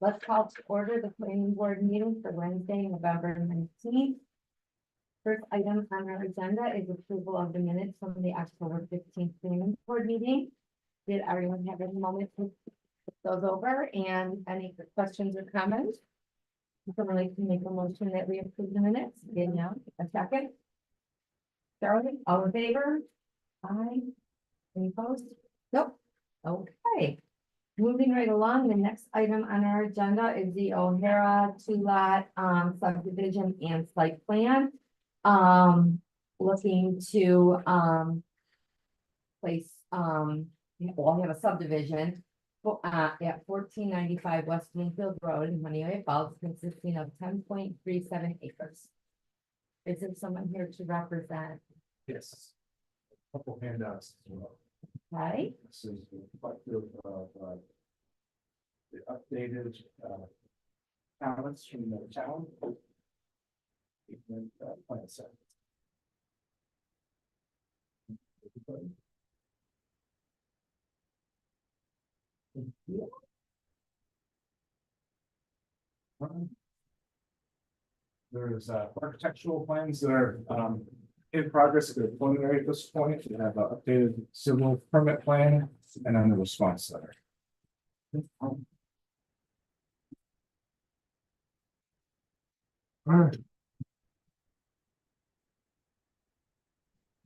Let's call to order the planning board meeting for Wednesday, November 19th. First item on our agenda is approval of the minutes from the October 15th planning board meeting. Did everyone have a moment to look those over, and any questions or comments? Someone like to make a motion that we approve the minutes? Danielle, a second. Charlie, all in favor? Aye. Any opposed? Nope. Okay. Moving right along, the next item on our agenda is the O'Hara two-lot subdivision and site plan. Looking to place we'll have a subdivision at 1495 West Bloomfield Road in Honeoye Falls, consisting of 10.37 acres. Is there someone here to represent? Yes. Couple handouts as well. Right? This is reflective of the updated comments from the town. And, plan set. There's architectural plans that are in progress. They're preliminary at this point. We have an updated civil permit plan and then the response letter. All right.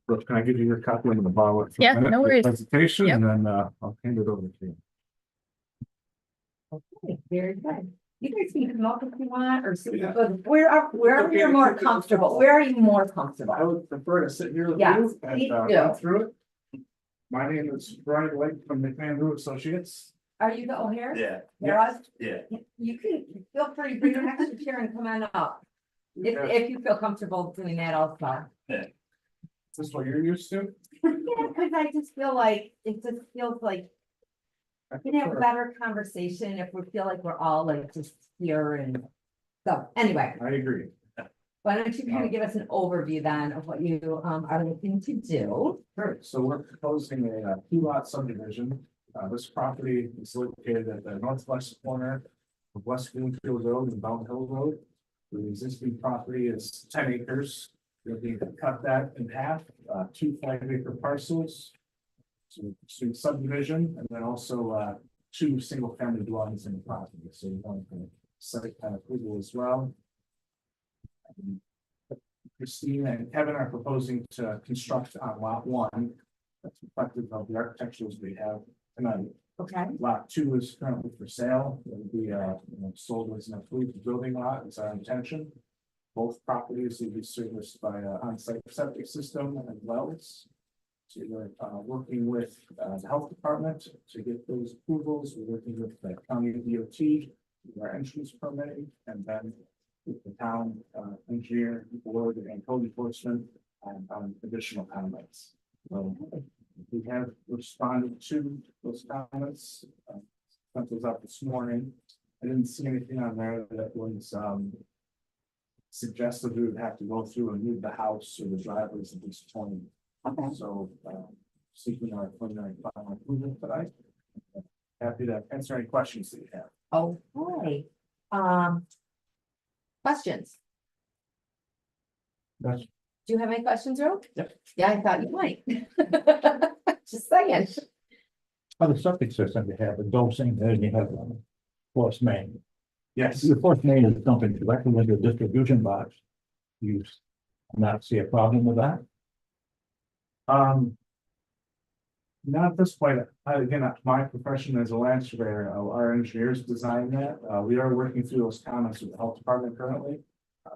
Brooke, can I give you your copy? I'm gonna borrow it for a Yeah, minute no for the worries. presentation, Yep. and then I'll hand it over to you. Okay, very good. You guys can come up if you want, or sit, Yeah. wherever Okay, you're more okay. comfortable. Where are you more I comfortable? would prefer to sit here with Yes, you please and do. run through it. My name is Brian Lake from McMahon Associates. Are you the O'Hare? Yeah, Hara? yeah. You can feel free to bring an extra chair and come on up. If you feel comfortable doing that also. Is this what you're used to? Yeah, cause I just feel like, it just feels like I we can have a prefer- better conversation if we feel like we're all like just here and. So anyway, I agree. why don't you kind of give us an overview then of what you are looking to do? Sure, so we're proposing a two-lot subdivision. This property is located at the northwest corner of West Bloomfield Road and Mount Hill Road. The existing property is 10 acres. We're looking to cut that in half, 2 5-acre parcels. So subdivision, and then also 2 single-family dwellings in the property, so we want to site plan approval as well. Christine and Kevin are proposing to construct on lot 1. That's reflective of the architecturals we have tonight. Okay, Lot 2 is currently for sale. It will be sold as an approved building lot. It's our intention. Both properties will be serviced by an on-site septic system and wells. So we're working with the health department to get those approvals. We're working with the county DOT, our entrance permitting, and then with the town engineer, board, and code enforcement on additional comments. So we have responded to those comments. Sent those out this morning. I didn't see anything on there that was suggested we would have to go through and move the house or the driveways at this point. okay. So seeking our preliminary final approval tonight. Happy to answer any questions that you have. Okay, questions? That's Do you have any questions, Ro? Yep. Yeah, I thought you might. Just saying. Other septic system you have, a dosing, and you have force main. yes. The force main is dumping directly into a distribution box. You not see a problem with that? Not at this point. Again, my profession as a land surveyor, our engineers design that. We are working through those comments with the health department currently.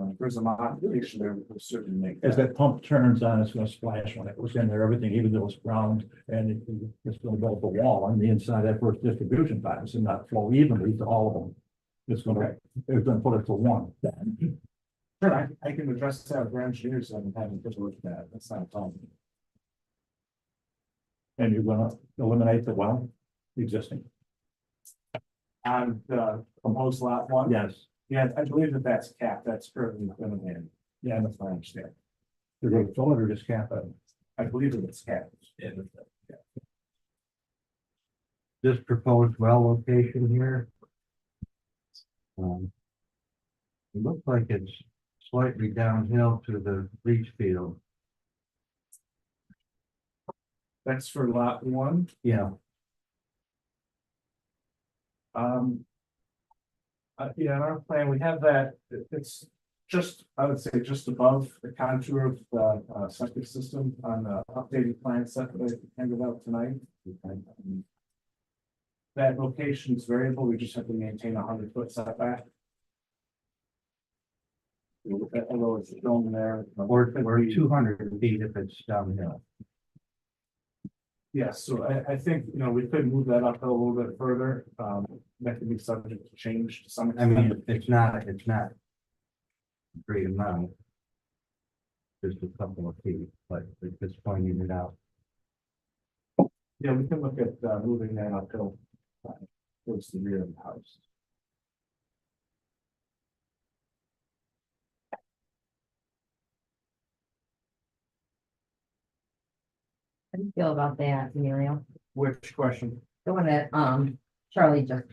If there's a modification there, we'll certainly make. As that pump turns on, it's gonna splash when it goes in there, everything, even though it's ground, and it's gonna go up the wall on the inside of that first distribution box and not flow evenly to all of them. It's gonna put it to one. Sure, I can address that with our engineers and have them take a look at that. That's not a problem. And you're gonna eliminate the well, existing. On the proposed lot 1. Yes, Yeah, I believe that that's capped. That's currently eliminated. Yeah, that's my understanding. you're gonna fill it or just cap it. I believe that it's capped. Yeah. This proposed well location here, It looks like it's slightly downhill to the leach field. That's for lot one. Yeah, Yeah, in our plan, we have that, it's just, I would say, just above the contour of the septic system on the updated plan set that I handed out tonight. That location is variable, we just have to maintain a 100-foot setback. Although it's shown there. or 200 feet if it's downhill. Yes, so I think, we could move that up a little bit further, that could be subject to change to some I extent. mean, it's not a great amount. Just a couple of feet, but it's just pointing it out. Yeah, we can look at moving that uphill towards the rear of the house. How do you feel about that, Emilio? Which question? The one that, Charlie just,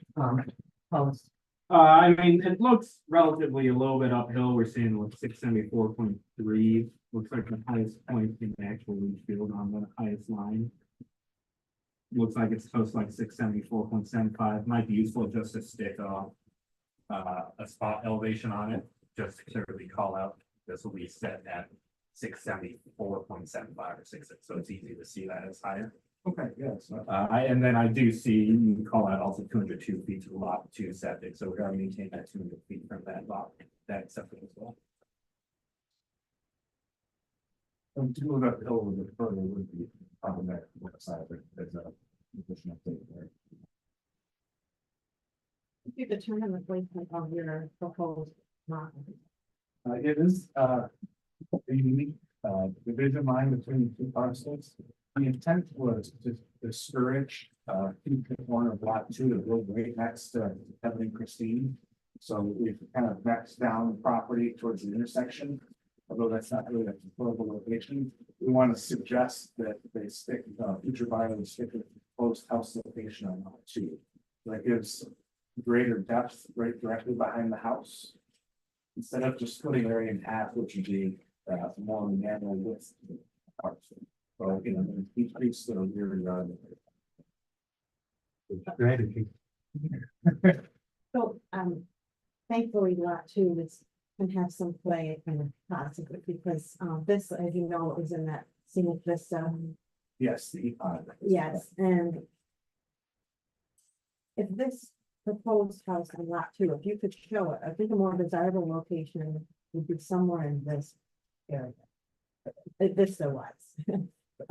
posed. I mean, it looks relatively a little bit uphill. We're seeing like 674.3. Looks like the highest point in the actual leach field on the highest line. Looks like it's close to like 674.75. Might be useful just to stick a spot elevation on it, just to clearly call out this will be set at 674.75 or 66. So it's easy to see that it's higher. Okay, yes. And then I do see you call out also 202 feet to the lot 2 septic, so we're gonna maintain that 200 feet from that lot, that septic as well. And to move up the hill a little bit further would be problematic on the side, but there's a additional thing there. You determine the placement of your proposed lot. It is a unique division line between the two parcels. The intent was to discourage the corner of lot 2 to build right next to Kevin and Christine. So we've kind of maxed down the property towards the intersection. Although that's not really a preferable location, we want to suggest that they stick, future buyers stick with the proposed house location on lot 2. That gives greater depth right directly behind the house. Instead of just splitting the area in half, which would be more narrow width. So, decrease the rear yard. Strategy. So, thankfully, lot 2 is, can have some play in the possibly because, this, as you know, is in that scenic vista. Yes, the. Yes, and if this proposed house on lot 2, if you could show it, I think a more desirable location would be somewhere in this area. Vista wise.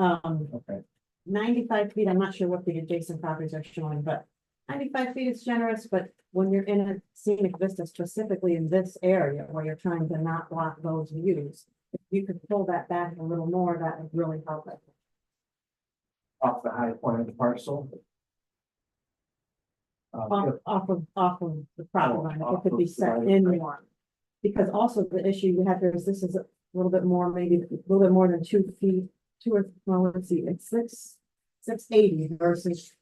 Okay, 95 feet, I'm not sure what the adjacent properties are showing, but 95 feet is generous, but when you're in a scenic vista, specifically in this area where you're trying to not block those views, if you could pull that back a little more, that would really help it. off the high point of the parcel. Off of the property line, if off it could of be the set right- in one. Because also the issue you have here is this is a little bit more, maybe a little bit more than 2 feet, well, let's see, it's 680 versus.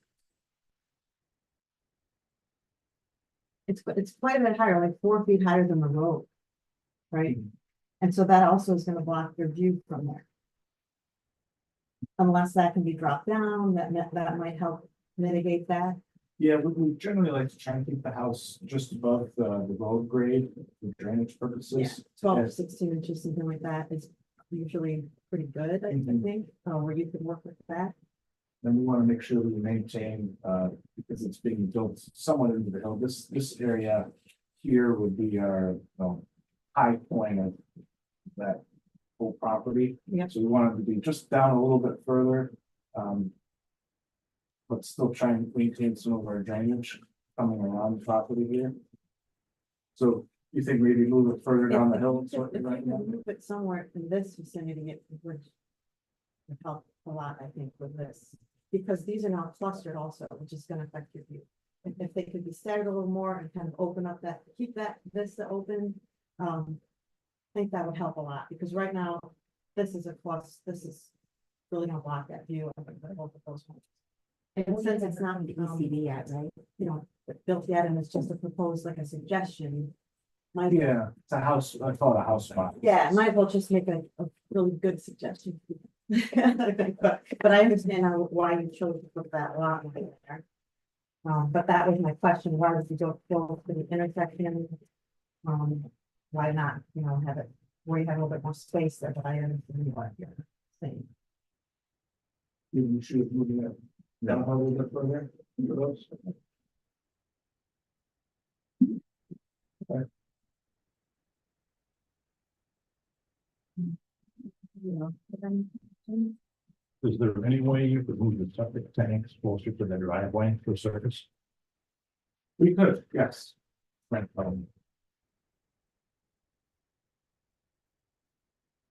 It's quite a bit higher, like 4 feet higher than the road. Right? And so that also is gonna block your view from there. Unless that can be dropped down, that might help mitigate that. Yeah, we generally like to try and keep the house just above the road grade for drainage Yeah, purposes. 12, Yes. 16 inches, something like that is usually pretty good, I Mhm. think, where you could work with that. Then we want to make sure that we maintain, because it's being built somewhat into the hill, this area here would be our, high point of that whole property. Yep. So we want it to be just down a little bit further. But still try and maintain some of our drainage coming around the property here. So you think maybe move it further down the hill? If and sort you of right could now? move it somewhere in this vicinity, it would help a lot, I think, with this. Because these are now clustered also, which is gonna affect your view. If they could be staggered a little more and kind of open up that, keep that vista open, I think that would help a lot, because right now, this is a plus, this is really gonna block that view of both of those homes. And since it's not in the ECD yet, right, you know, built yet, and it's just a proposed, like a suggestion. Might, Yeah, it's a house, I call it a house spot. yeah, might as well just make a really good suggestion. But I understand why you chose to put that lot right there. But that was my question, why would you go to the intersection? Why not, you know, have it where you have a little bit more space there, but I understand what you're saying. You should move it down a little bit further. into those. You know, but then- Is there any way you could move the septic tanks closer to the driveway for service? We could, yes. Right,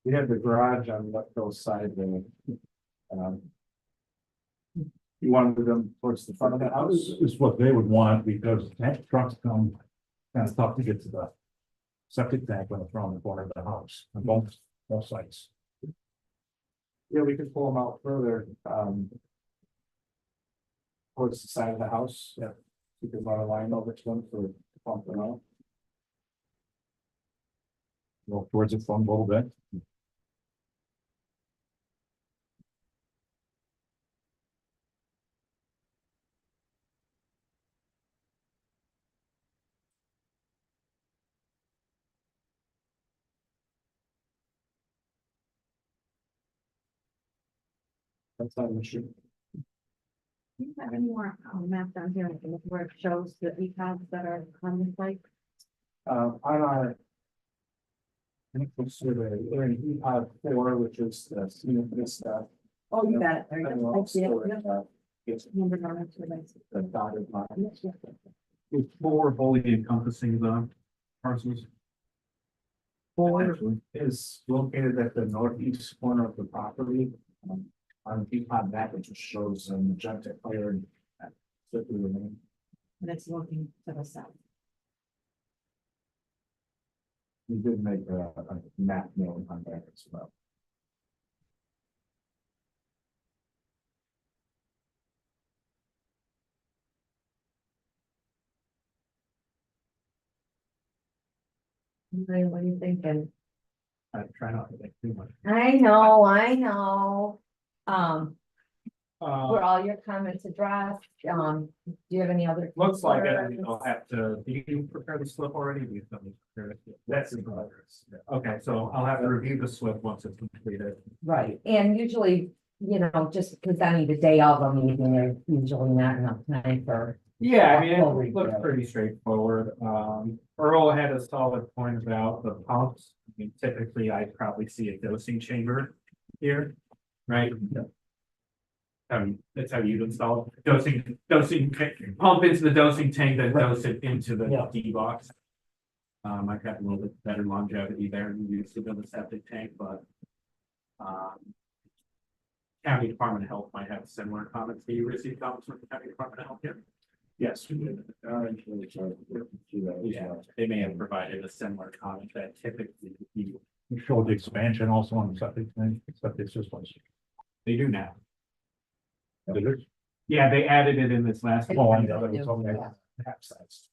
We have the garage on left those side there. You wanted them towards the front of the house? is what they would want, because tank trucks come kind of tough to get to the septic tank when it's around the corner of the house, on both sides. Yeah, we could pull them out further, towards the side of the house, yeah. You could run a line over to them for pumping out. Go towards the front a little bit. That's not an issue. Do you have any more map down here where it shows the ECOs that are on the site? On our. I think we'll survey, we're in EPOD 4, which is the scenic vista. Oh, you got it. There you And go. we're I also see it. in, Yep. it's Number nine, that's what I see. the dotted line. Yes, yes, yes. With 4 wholly encompassing the parcels. Four is located at the northeast corner of the property. On the EPOD map, it just shows a magenta color. And it's looking to the south. We did make a map note on that as well. What are you thinking? I try not to think too much. I know. Were all your comments addressed? Do you have any other? Looks like it, I concerns? mean, I'll have to, do you prepare the slip already? Do you have to prepare it? That's in progress. Okay, so I'll have to review the slip once it's completed. Right, and usually, you know, just because I need a day of a meeting, there's usually not enough time for. Yeah, I mean, Full it looks review. pretty straightforward. Earl had a solid point about the pumps. I mean, typically I'd probably see a dosing chamber here, right? That's how you'd install dosing, pump into the dosing tank, then dose it into the Yeah. D box. I've got a little bit better longevity there than used to build a septic tank, but. County Department of Health might have similar comments. Do you receive comments from the County Department of Health here? Yes, we did. Yeah, they may have provided a similar comment that typically you- You showed the expansion also on the septic systems. they do now. Did it? Yeah, they added it in this last. Oh, I know, that was okay. Yeah. Capsized.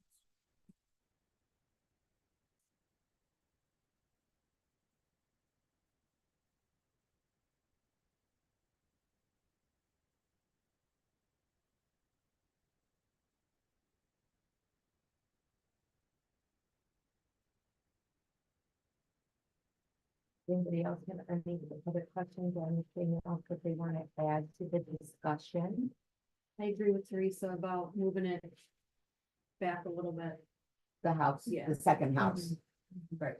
Anybody else have any other questions or anything else that they want to add to the discussion? I agree with Teresa about moving it back a little bit. The house, Yeah. the second house. Right.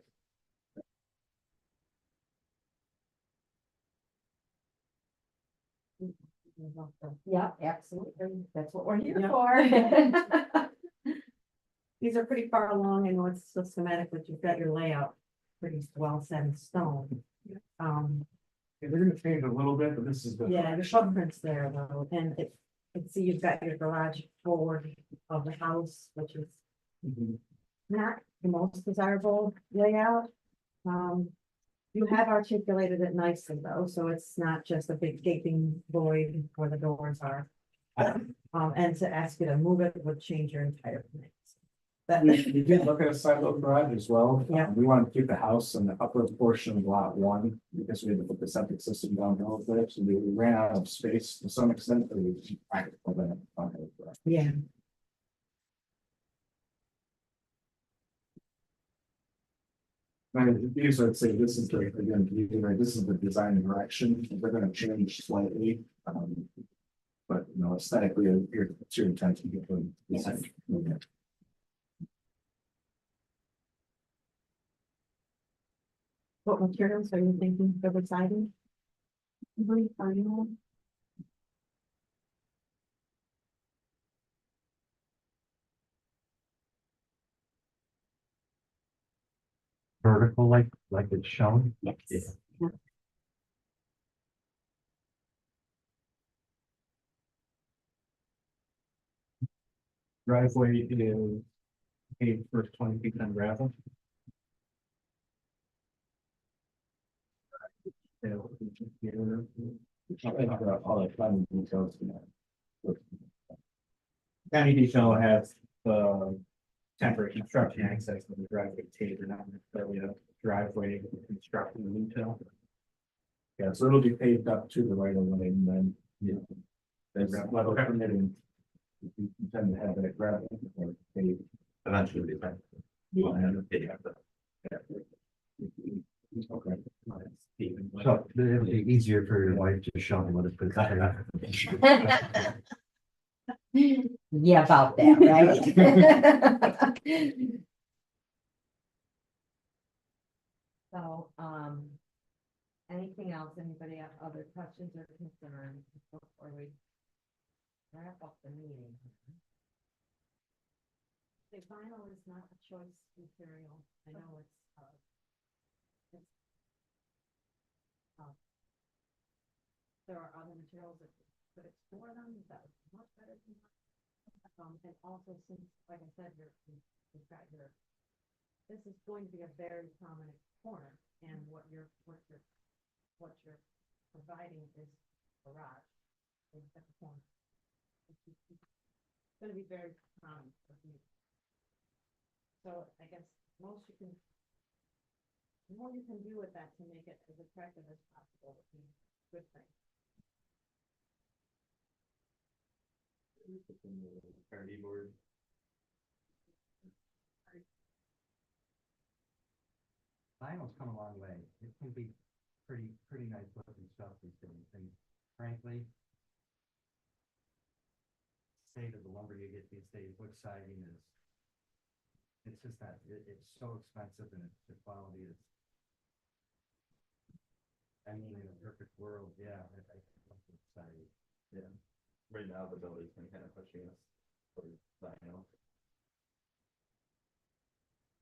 Yeah, absolutely. That's what we're here Yeah. for. These are pretty far along. I know it's still schematic, but you've got your layout pretty well set in stone. Yeah, they're gonna change a little bit, but this is the. Yeah, the footprint's there though, and see you've got your garage forward of the house, which is Mhm. not the most desirable layout. You have articulated it nicely though, so it's not just a big gaping void where the doors are. And to ask you to move it would change your entire plan. That, We did look at a side load garage as well. Yeah. We wanted to keep the house in the upper portion of lot one, because we had to put the septic system down there, so we ran out of space to some extent, but we just practical that. yeah, And these, I'd say this is the, again, this is the design direction, they're gonna change slightly. But, you know, aesthetically, it's your intent to get them. Yes. Okay. what materials are you thinking for the siding? Vertical like it's shown. Yes. Yeah. Driveway is paved first 20 feet on gravel. All the final details. County detail has the temporary construction access of the driveway paved, not necessarily a driveway construction detail. Yeah, so it'll be paved up to the right of way and then, you know. There's level permitting. We intend to have that gravel or paved. Eventually. Okay. So it'll be easier for your wife to show me what it's. Yeah, about that, right? So, anything else, anybody have other questions or concerns before we wrap up the meeting? The vinyl is not a choice material. I know it's, there are other materials that could explore them, that would be much better than that. And also since, like I said, you've got your, this is going to be a very prominent corner, and what you're providing is garage is at the corner. It's gonna be very prominent for you. So I guess the more you can do with that to make it as attractive as possible would be a good thing. Vinyl's come a long way. It can be pretty nice looking stuff these days, and frankly. State of the lumber you get these days, wood siding is. It's just that, it's so expensive and the quality is. I mean, in a perfect world, yeah, I love wood siding. Yeah, right now the building's been kind of pushing us for vinyl.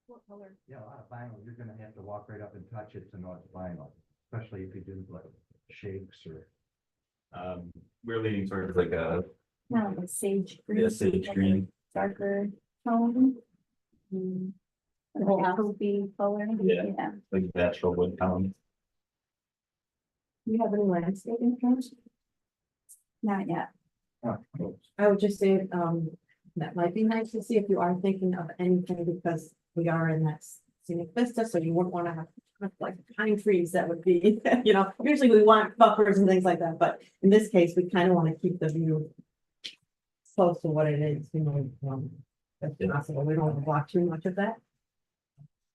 What color? Yeah, a lot of vinyl, you're gonna have to walk right up and touch it to know it's vinyl, especially if you do like shakes or. We're leaning towards like a, No, the sage green. yeah, sage green. Darker tone. The whole house will be color. Yeah. Like natural wood tone. You have any landscaping plans? Not yet. I would just say, that might be nice to see if you are thinking of anything, because we are in that scenic vista, so you wouldn't wanna have like pine trees that would be, you know, usually we want buffers and things like that, but in this case, we kind of want to keep the view close to what it is, you know, if possible, we don't want to block too much of that.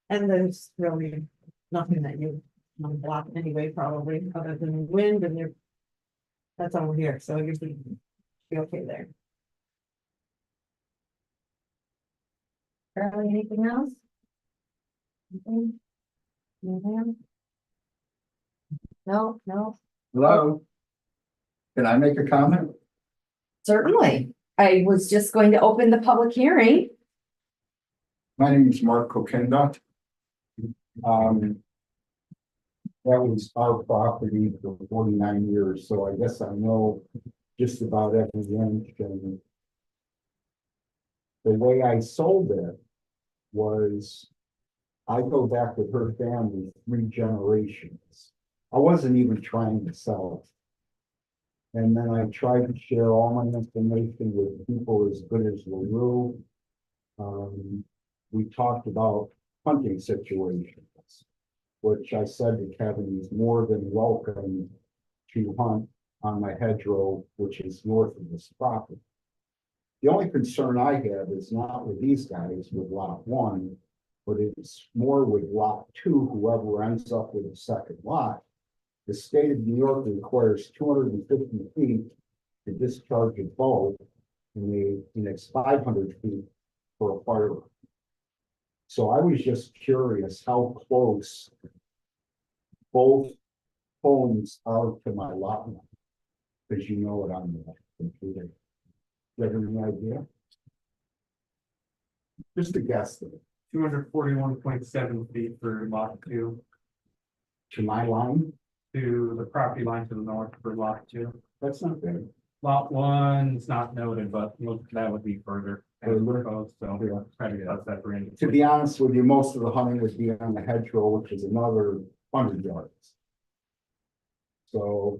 And there's really nothing that you want to block anyway, probably, other than wind, and that's over here, so you'll be okay there. Charlie, anything else? Anything? Anything? No, no, Hello? Can I make a comment? certainly. I was just going to open the public hearing. My name is Mark Kokenda. That was our property for 49 years, so I guess I know just about every inch. And the way I sold it was, I go back with her family 3 generations. I wasn't even trying to sell it. And then I tried to share all my information with people as good as LaRue. We talked about hunting situations, which I said to Kevin, he's more than welcome to hunt on my hedgerow, which is north of this property. The only concern I have is not with these guys with lot one, but it's more with lot two, whoever ends up with the second lot. The state of New York requires 250 feet to discharge a bow, and it's 500 feet for a firearm. So I was just curious how close both homes are to my lot line, because you know it on the computer. Do you have any idea? Just a guess there. 241.7 feet for lot two, To my line, to the property line to the north for lot two. that's not bad. Lot one's not noted, but that would be further. As proposed, so we'll try to get that separated. To be honest with you, most of the hunting would be on the hedgerow, which is another 100 yards. So,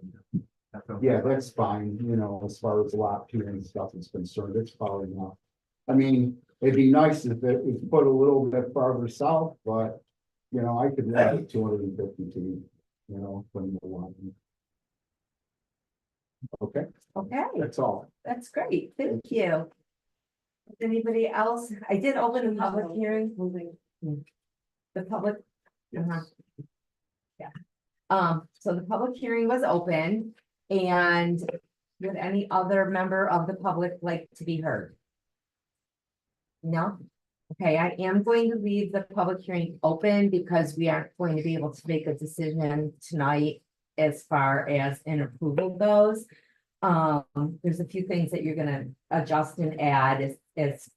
yeah, that's fine, you know, as far as lot two and stuff is concerned, it's far enough. I mean, it'd be nice if it was put a little bit farther south, but, you know, I could live at 250 feet, you know, from the line. Okay, Okay, that's all. that's great. Thank you. Anybody else? I did open the public hearing. The public. uh-huh. Yeah. So the public hearing was open, and would any other member of the public like to be heard? No? Okay, I am going to leave the public hearing open because we aren't going to be able to make a decision tonight as far as an approval goes. There's a few things that you're gonna adjust and add as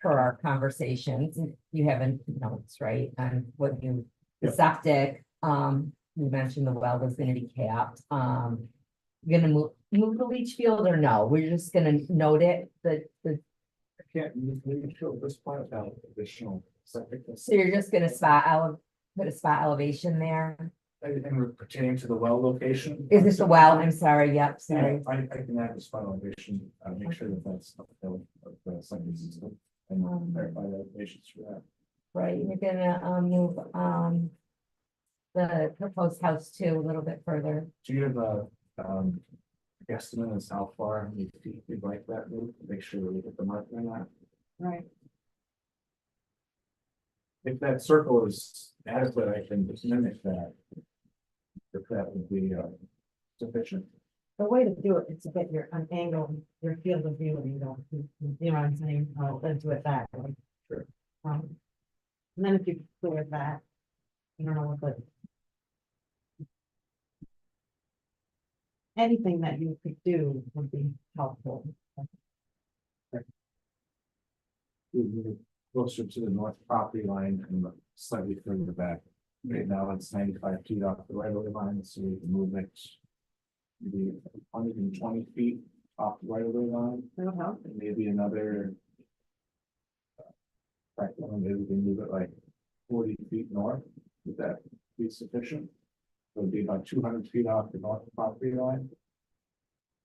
per our conversations. You haven't notes, right, on what you, the septic, you mentioned the well was gonna be capped. You're gonna move the leach field or no? We're just gonna note it, the I can't maybe show this point without additional septic. so you're just gonna put a spot elevation there? And pertaining to the well location. Is this the well? I'm sorry, yep, sorry. Yeah, I can add the spot elevation, make sure that that's up the septic system and verify the elevations for that. Right, you're gonna move the proposed house too a little bit further. Do you have a guesstimate as how far you'd like that move? Make sure we get the mark on that. Right. If that circle is adequate, I can just mimic that. If that would be sufficient. The way to do it is to get an angle, your field of view, you know what I'm saying, let's do it that way. Sure. And then if you clear that, you don't know what the. Anything that you could do would be helpful. Closer to the north property line and slightly further back. Right now, it's 95 feet off the right of way line, so we can move it. Maybe 120 feet off the right of way line, That'll help. and maybe another. Right, well, maybe we can move it like 40 feet north. Would that be sufficient? It would be about 200 feet off the north property line.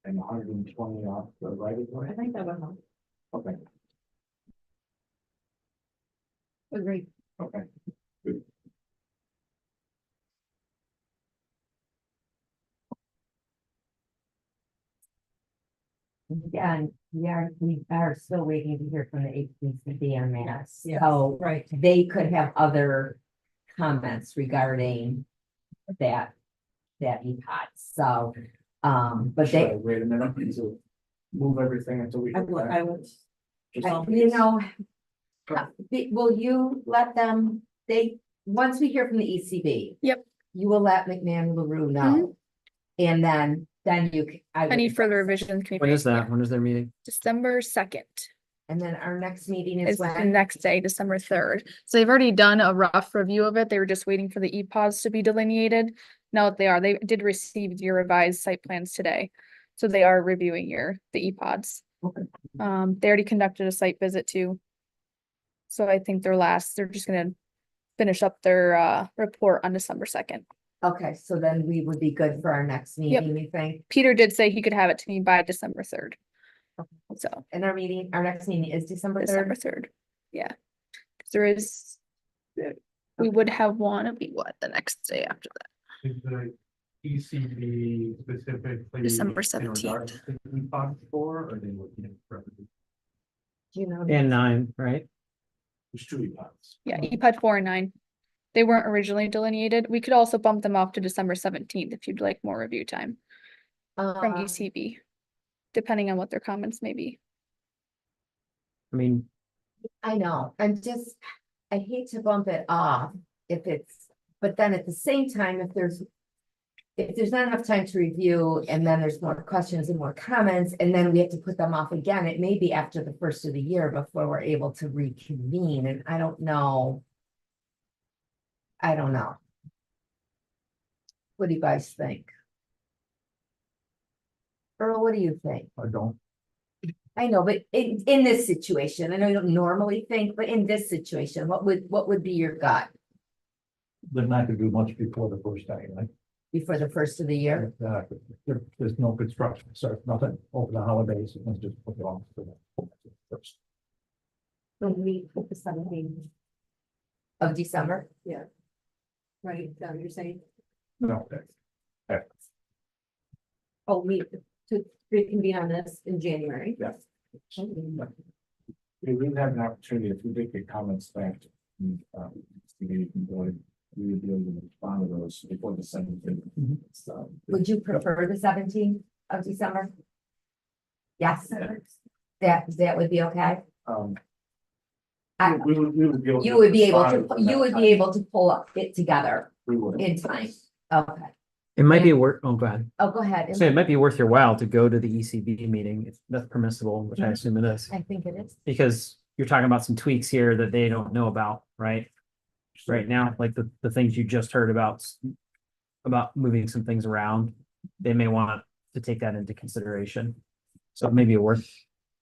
And 120 off the right of way. I think that would help. Okay, Agreed. okay. Again, we are still waiting to hear from the HPCD on that. Yes, So right. they could have other comments regarding that EPOD. So, but Should I they, wait a minute to move everything until we. I get would, back? I would. Just- you know, will you let them, once we hear from the ECB. Yep. You will let McMahon LaRue know. And then you. Any further revisions can be When made. is that? When is their meeting? December 2nd And then our next meeting is is the when? next day, December 3rd. So they've already done a rough review of it. They were just waiting for the EPODs to be delineated. Now that they did receive your revised site plans today. So they are reviewing the EPODs. Okay. They already conducted a site visit too. So I think they're just gonna finish up their report on December 2nd. Okay, so then we would be good for our next meeting, we think, Peter did say he could have it to me by December 3rd. So, and our next meeting is December December 3rd. 3rd, yeah. 'Cause there is, we would have one, it'd be what, the next day after that? Is the ECB specifically? December in regards 17th. to the fund for, or are they looking at? Do you know? And 9, right? There's two EPODs. Yeah, EPUD 4 and 9. They weren't originally delineated. We could also bump them off to December 17th if you'd like more review time from ECB, depending on what their comments may be. I mean, I know, I hate to bump it off if it's, but then at the same time, if there's not enough time to review and then there's more questions and more comments, and then we have to put them off again, it may be after the first of the year before we're able to reconvene, and I don't know. I don't know. What do you guys think? Earl, what do you think? I don't, I know, but in this situation, I know you don't normally think, but in this situation, what would be your gut they're not gonna do much before the first day, right? before the first of the year? There's no construction, so nothing over the holidays, and just put it on to the first. The week of the 17th, Of December? right, is that what you're saying? No, Oh, we, to reconvene on this in January. Yes. We would have an opportunity, if we did get comments back. We would be able to respond to those before the 17th. So. Would you prefer the 17th of December? Yes, that would be okay. I- We would be able. You would be able respond to, you would be able to pull up it together We would. in time. Okay, it might be worth, oh, go ahead. oh, go ahead. So it might be worth your while to go to the ECB meeting, if that's permissible, which I assume it is. I think it is. Because you're talking about some tweaks here that they don't know about, right? Right now, like the things you just heard about moving some things around, they may want to take that into consideration. So it may be worth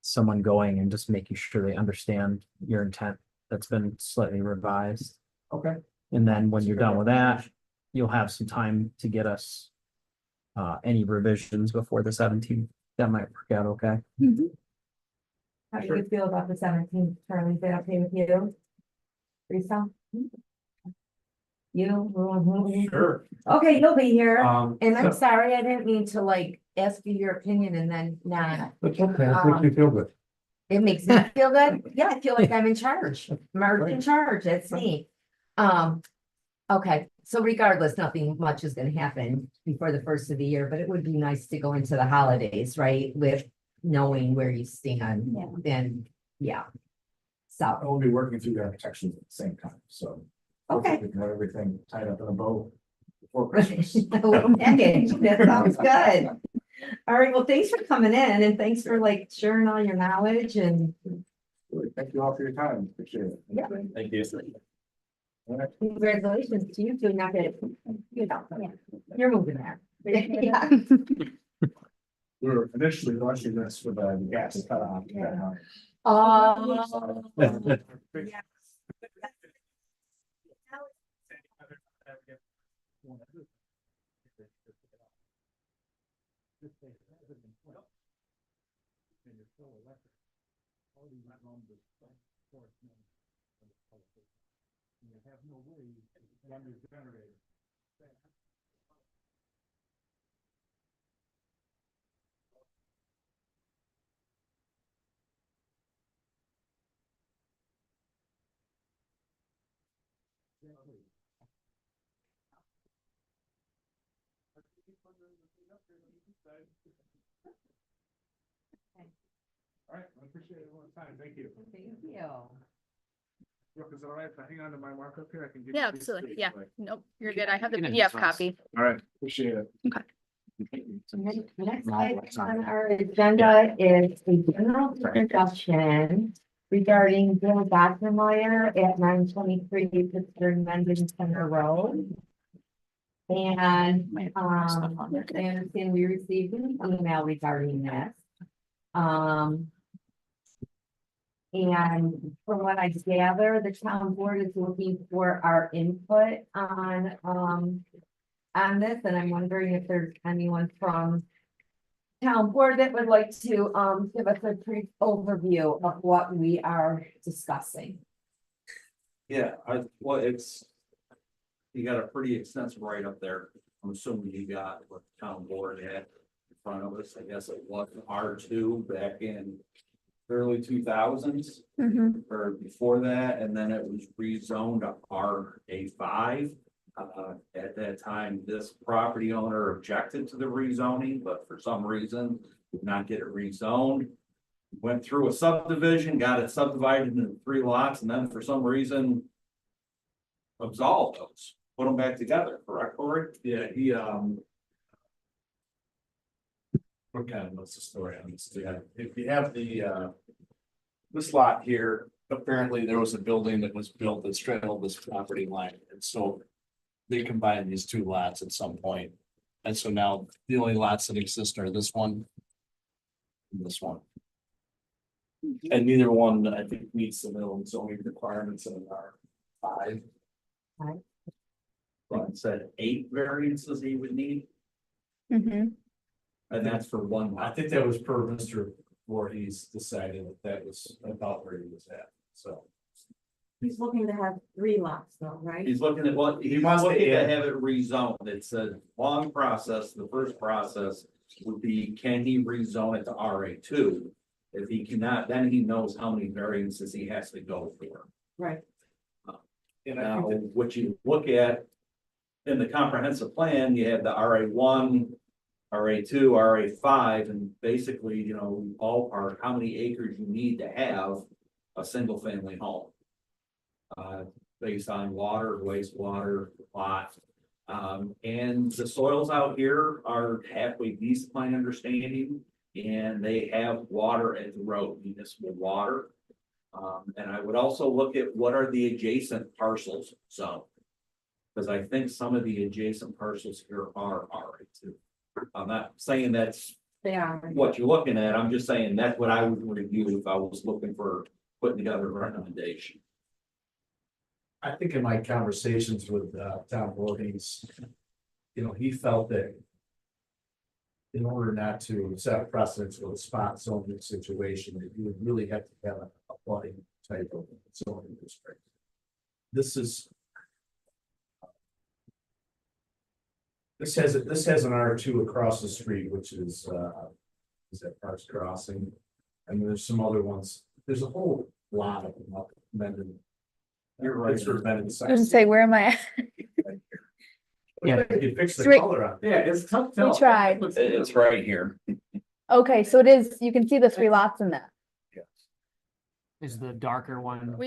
someone going and just making sure they understand your intent that's been slightly revised. Okay. And then when you're done with that, you'll have some time to get us any revisions before the 17th. That might work out okay. How do you feel about the 17th, Charlie? Is that okay with you? Teresa? You? Sure. Okay, you'll be here. And I'm so- sorry, I didn't mean to like ask you your opinion and then not. That's okay, it makes you feel good. It makes me feel good. Yeah, I feel like I'm in charge. Mark's in charge. That's me. Okay, so regardless, nothing much is gonna happen before the first of the year, but it would be nice to go into the holidays, right? With knowing where you stand. Then, yeah. So, We'll be working through the architecture at the same time, so. okay. We can have everything tied up in a bow before Christmas. A little package. That sounds good. All right, well, thanks for coming in and thanks for like sharing all your knowledge and Thank you all for your time. Appreciate it. Yeah. Thank you. All right. congratulations to you two. Not that, you know, you're moving there. Yeah. We were initially launching this with the gas cut off. All right, I appreciate everyone's time. Thank you. Thank you. Brooke, is it all right if I hang on to my markup here? I can give. Yeah, you these absolutely. things, Yeah. like- Nope, you're good. I have the You can PDF advance. copy. All right, appreciate it. Next item on our agenda is a general discussion regarding Bill Gottermeyer at 923 Pittsburgh Mendon Center Road. And, I understand we received an email regarding this. And from what I gather, the town board is looking for our input on, on this, and I'm wondering if there's anyone from town board that would like to, give us a brief overview of what we are discussing. Yeah, you got a pretty extensive write-up there. I'm assuming you got what the town board had in front of us. I guess it was R2 back in early 2000s or before that, and then it was rezoned to RA5. At that time, this property owner objected to the rezoning, but for some reason did not get it rezoned. Went through a subdivision, got it subdivided into 3 lots, and then for some reason absolved those, put them back together, correct, Corey? Yeah, what kind of, what's the story on this? Yeah, if you have this lot here, apparently there was a building that was built that straddled this property line, and so they combined these 2 lots at some point. And so now the only lots that exist are this one and this one. And neither one, I think, meets the minimum zoning requirements in R5. But it said 8 variances he would need, and that's for one I lot. think that was per Mr. Voorhees decided that was about where he was at, so. He's looking to have 3 lots though, right? He's looking at what, he's wants to looking to add- have it rezoned. It's a long process. The first process would be, can he rezone it to RA2? If he cannot, then he knows how many variances he has to go for. Right. And I Now, think that, what you look at in the comprehensive plan, you have the RA1, RA2, RA5, and basically, you know, ballpark how many acres you need to have a single family home. Based on water, wastewater, lot. And the soils out here are halfway decent, my understanding, and they have water at the road, municipal water. And I would also look at what are the adjacent parcels zoned. Because I think some of the adjacent parcels here are RA2. I'm not saying that's They are. what you're looking at, I'm just saying that's what I would review if I was looking for putting together a recommendation. I think in my conversations with Tom Voorhees, you know, he felt that in order not to set a precedence with a spot zoning situation, that you would really have to have a flooding type of zoning district. This has an R2 across the street, which is that Parks Crossing, and there's some other ones. There's a whole lot of them up Mendon. You're right. It's sort of Mendon I was side. gonna say, where am I at? Yeah, you fix the Straight- color on it. Yeah, it's tough to We tried. It's right here. Okay, so it is, you can see the 3 lots in that. Is the darker one.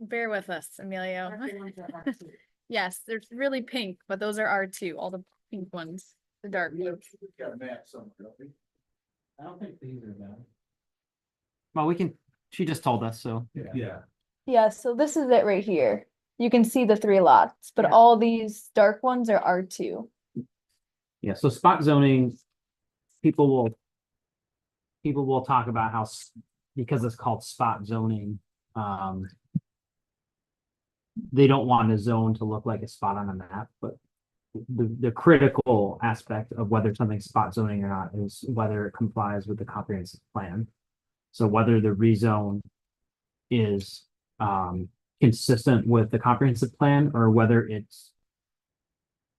Bear with us, Emilio. Darker ones are R2. Yes, they're really pink, but those are R2, all the pink ones, the dark blue. We've got a map somewhere, don't we? I don't think these are bad. Well, we can, she just told us, so. Yeah. Yeah, so this is it right here. You can see the 3 lots, but Yeah. all these dark ones are R2. Yeah, so spot zoning, people will talk about how, because it's called spot zoning, they don't want a zone to look like a spot on a map, but the critical aspect of whether something's spot zoning or not is whether it complies with the comprehensive plan. So whether the rezone is consistent with the comprehensive plan or whether it's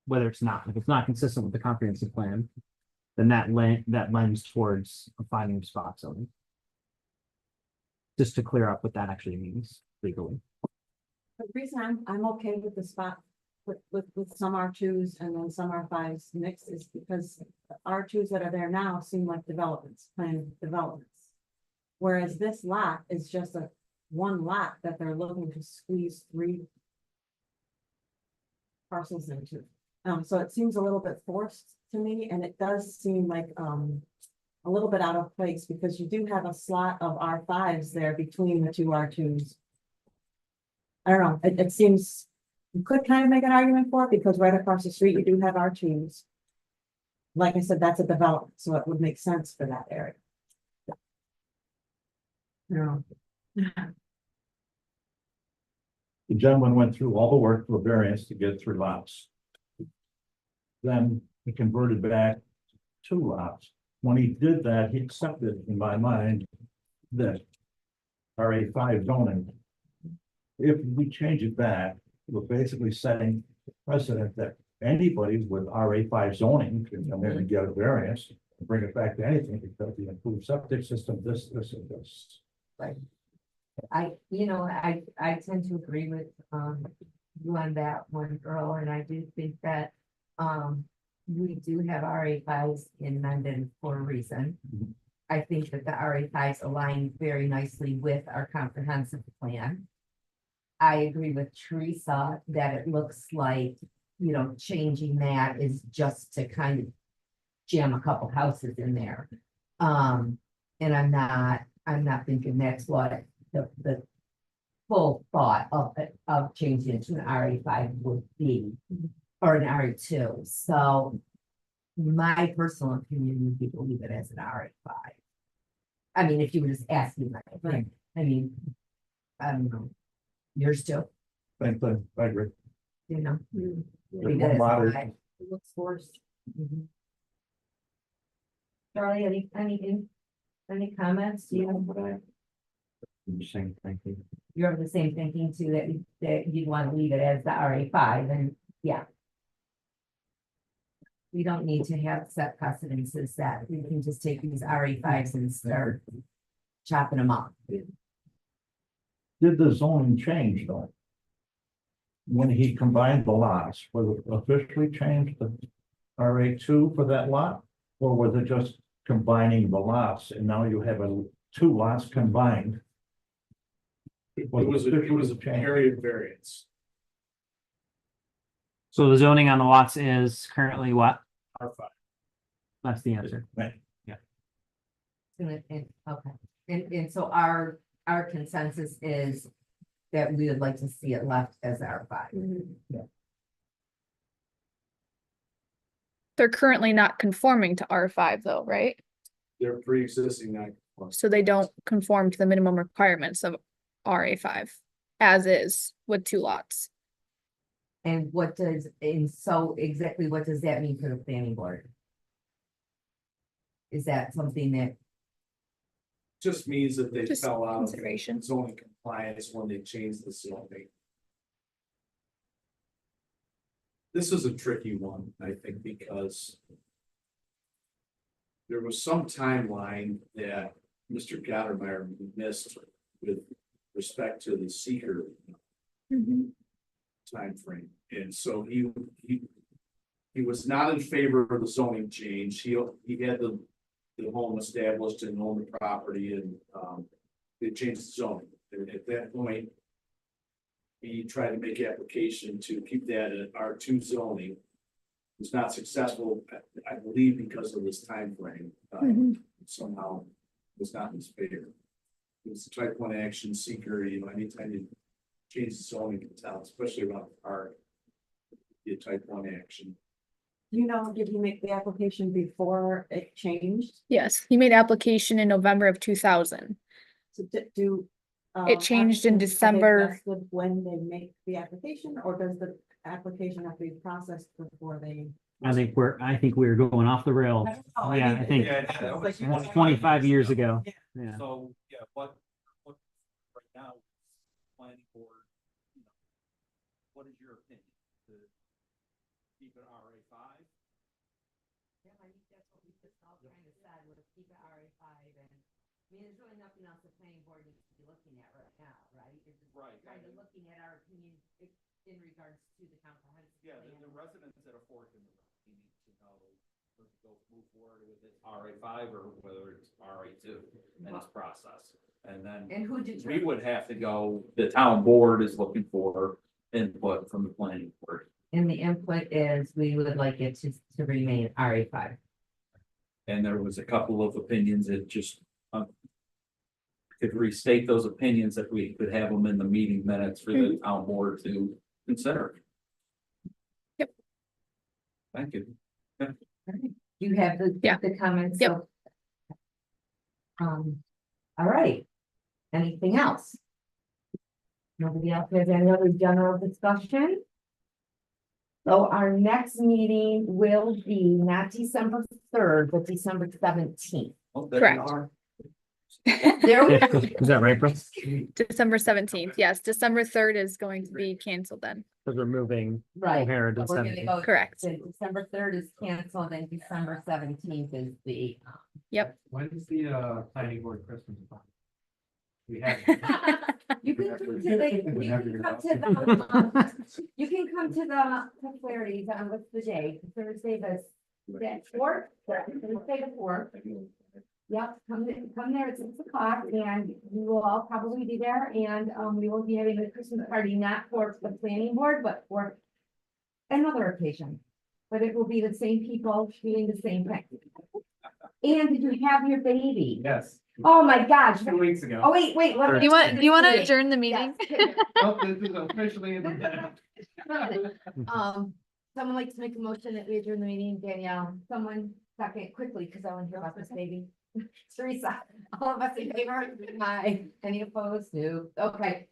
not. If it's not consistent with the comprehensive plan, then that lends towards a finding of spot zoning. Just to clear up what that actually means legally. The reason I'm okay with the spot with some R2s and then some R5s mixed is because the R2s that are there now seem like developments, planned developments. Whereas this lot is just one lot that they're looking to squeeze 3 parcels into. So it seems a little bit forced to me, and it does seem like a little bit out of place because you do have a slot of R5s there between the 2 R2s. I don't know, it seems, you could kind of make an argument for it because right across the street you do have R2s. Like I said, that's a development, so it would make sense for that area. No. The gentleman went through all the work for variance to get 3 lots. then he converted back 2 lots. When he did that, he accepted, in my mind, this RA5 zoning. If we change it back, we're basically setting precedent that anybody with RA5 zoning can come in and get a variance and bring it back to anything because the improved septic system, this, and this. I tend to agree with, you on that one, Earl, and I do think that, we do have RA5s in Mendon for a reason. Mhm. I think that the RA5s align very nicely with our comprehensive plan. I agree with Teresa that it looks like, changing that is just to kind of jam a couple houses in there. And I'm not thinking that's what the full thought of changing it to an RA5 would be, or an RA2. So my personal opinion would be to leave it as an RA5. I mean, if you were just asking my opinion, I mean, I don't know. Yours too, Same thing, I agree. you know? There's Leave it one as lot a is- five. It looks worse. Mhm. Charlie, any comments? Do you have, Same thing. you have the same thinking too, that you'd want to leave it as the RA5 and, yeah. We don't need to have set precedences that we can just take these RA5s and start chopping them up. Did the zoning change though? When he combined the lots, was it officially changed to RA2 for that lot? Or was it just combining the lots and now you have 2 lots combined? It was a change? period variance. So the zoning on the lots is currently what? R5. That's the answer. Right. Okay, and so our consensus is that we would like to see it left as R5. They're currently not conforming to R5 though, right? They're pre-existing non-conforming. So they don't conform to the minimum requirements of RA5 as is with 2 lots. And so exactly what does that mean for the planning board? Is that something that, Just means that they Just fell out of consideration. zoning compliance when they changed the zoning. This is a tricky one, I think, because there was some timeline that Mr. Gottermeyer missed with respect to the seeker timeframe. And so he was not in favor of the zoning change. He had the home established and owned the property and they changed the zoning. And at that point, he tried to make application to keep that in R2 zoning. Was not successful, I believe, because of this timeframe. Somehow was not in his favor. It was a type 1 action seeker, anytime you change the zoning in town, especially around the park. Be a type 1 action. Did he make the application before it changed? Yes, he made application in November of 2000. So do. It changed in applicants, are they December. vested when they make the application, or does the application have to be processed before they? I think we're going off the rails. Yeah, I think that was that's 25 years ago. Yeah. So, yeah, what right now, planning board, what is your opinion? To keep it RA5? yeah, I think that's what we just all kind of said, was keep it RA5 and, there's really nothing else the planning board needs to be looking at right now, right? You're just Right, kind of looking at our opinion in regards to the comprehensive. Yeah, the plan. residents at a fork in the road, you need to know, whether to go move forward with it RA5 or whether it's RA2 in this process. And then And who we determines? would have to go, the town board is looking for input from the planning board. And the input is, we would like it to remain RA5. And there was a couple of opinions that just could restate those opinions, that we could have them in the meeting minutes for the town board to consider. Yep. Thank you. You have Yeah. the comments? Yep. So- all right. Anything else? Nobody else has any other general discussion? So our next meeting will be not December 3rd, but December 17th. Oh, there you Correct. are. There we Is that right, Chris? December 17th, yes, December 3rd is going to be canceled then. Because we're moving Right. O'Hara to But we're gonna 17th. go. Correct. to December 3rd is canceled and December 17th is the. Yep. When's the planning board Christmas? We have. You can come to the, you can come to the Clarity's on what's the day, Thursday, the fourth, Thursday the fourth. Yep, come there at 6 o'clock and we will all probably be there and we will be having a Christmas party, not for the planning board, but for another occasion. But it will be the same people doing the same thing. And did you have your baby? Yes, Oh my gosh. 2 weeks ago. Oh, wait. let me- You want to adjourn the meeting? Yes. Oh, this is officially in the. Someone like to make a motion that we adjourn the meeting, Danielle, someone second quickly, because I want to hear about this baby. Teresa, all of us in favor? Aye. Any opposed? No. Okay.